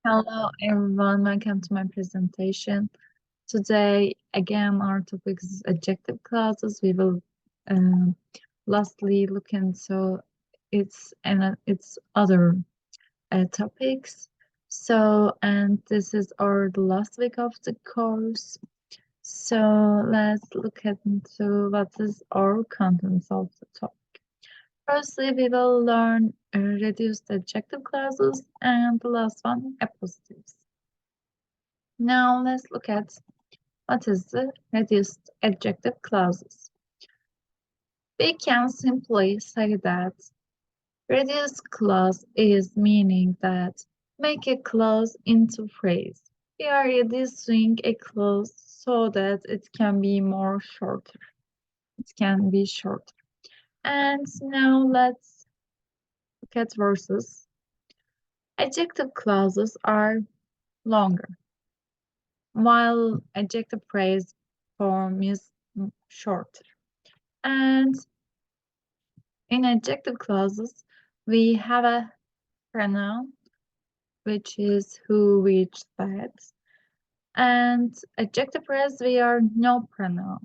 Hello everyone, welcome to my presentation. Today, again, our topic is adjective clauses. We will um, lastly look into its other topics. And this is the last week of the course. So let's look into what is our contents of the topic. Firstly, we will learn reduced adjective clauses, and the last one, appositives. Now let's look at what is the reduced adjective clauses. We can simply say that reduced clause is meaning that make a clause into phrase. We are reducing a clause so that it can be more shorter. It can be shorter. And now let's look at verses. Adjective clauses are longer, while adjective phrase form is shorter. And in adjective clauses, we have a pronoun, which is who, which, that. And adjective phrase, we are no pronoun.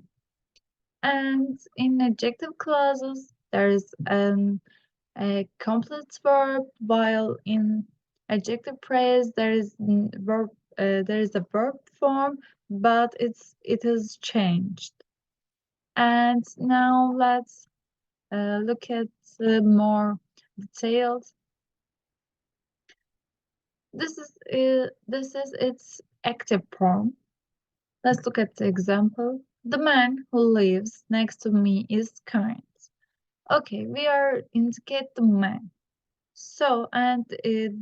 And in adjective clauses, there is a complete verb, while in adjective phrase, there is a verb form, but it is changed. And now let's look at more detailed. This is its active form. Let's look at the example. The man who lives next to me is kind. Okay, we are indicate the man. So, and it,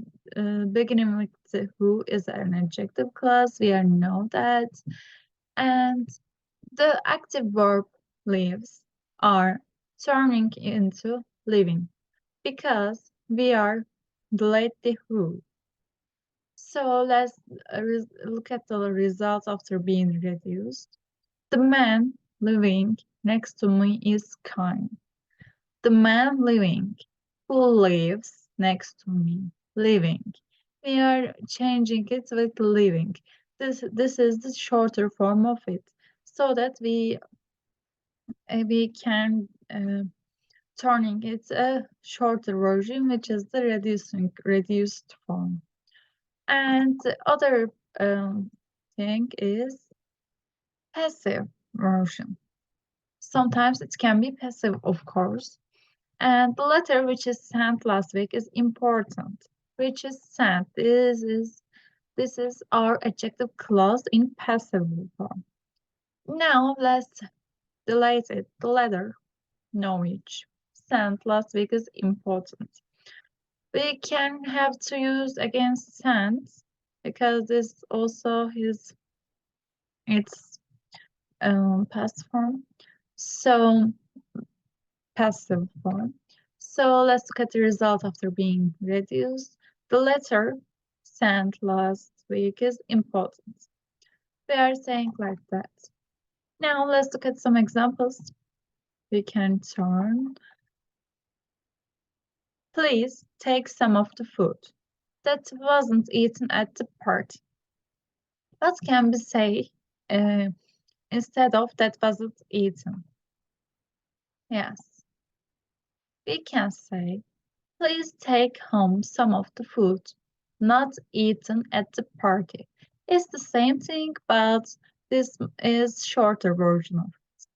beginning with the who is an adjective clause. We are know that, and the active verb lives are turning into living because we are delete the who. So let's look at the results after being reduced. The man living next to me is kind. The man living who lives next to me, living. We are changing it with living. This is the shorter form of it, so that we can turning it a shorter version, which is the reduced form. And the other thing is passive version. Sometimes it can be passive, of course. And the letter which is sent last week is important. Which is sent. This is our adjective clause in passive form. Now let's delete it. The letter Norwich sent last week is important. We can have to use against sent because this also is its past form. So passive form. So let's look at the result after being reduced. The letter sent last week is important. We are saying like that. Now let's look at some examples. We can turn. Please take some of the food that wasn't eaten at the party. What can we say instead of that wasn't eaten? Yes, we can say, please take home some of the food not eaten at the party. It's the same thing, but this is shorter version of it.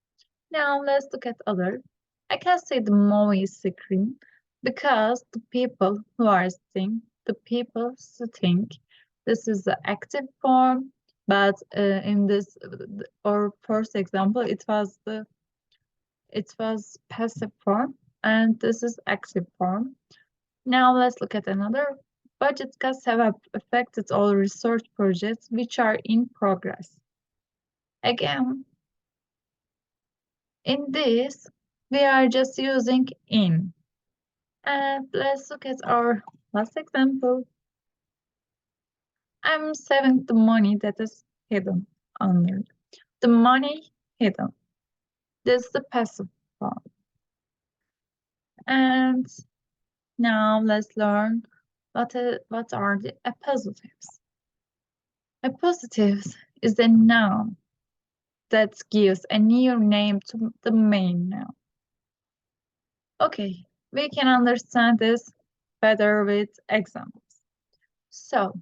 Now let's look at other. I can say the movie screen because the people who are sitting, the people sitting, this is the active form, but in this or first example, it was passive form, and this is active form. Now let's look at another. Budget cuts have affected all research projects which are in progress. Again, in this, we are just using in. And let's look at our last example. I'm saving the money that is hidden under. The money hidden. This is the passive form. And now let's learn What are the appositives? Appositives is a noun that gives a new name to the main noun. Okay, we can understand this better with examples. So,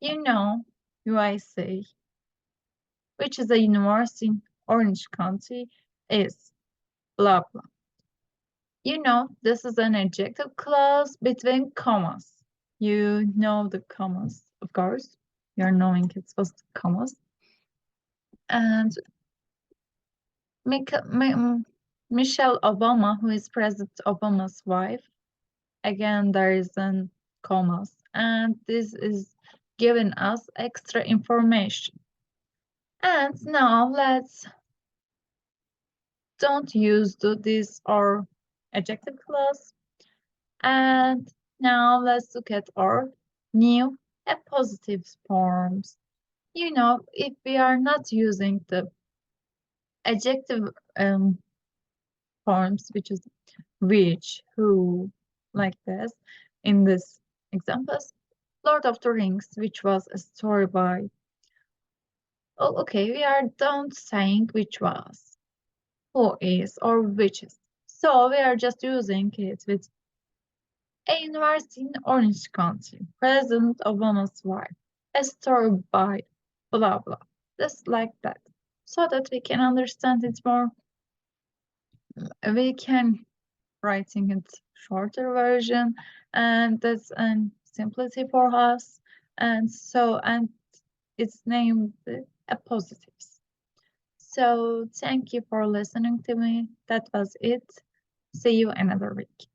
you know, UIC, which is a university in Orange County, is blah blah. You know, this is an adjective clause between commas. You know the commas, of course. You're knowing it's supposed to commas. And Michelle Obama, who is President Obama's wife, again, there is an commas. And this is giving us extra information. And now let's don't use this or adjective clause. And now let's look at our new appositive forms. You know, if we are not using the adjective forms, which is which, who, like this, in this examples, Lord of the Rings, which was a story by, oh, okay, we are don't saying which was, who is, or which is. So we are just using it with a university in Orange County, President Obama's wife, a story by blah blah, just like that, so that we can understand it more. We can writing it shorter version, and that's an simplicity for us. And it's named appositives. So thank you for listening to me. That was it. See you another week.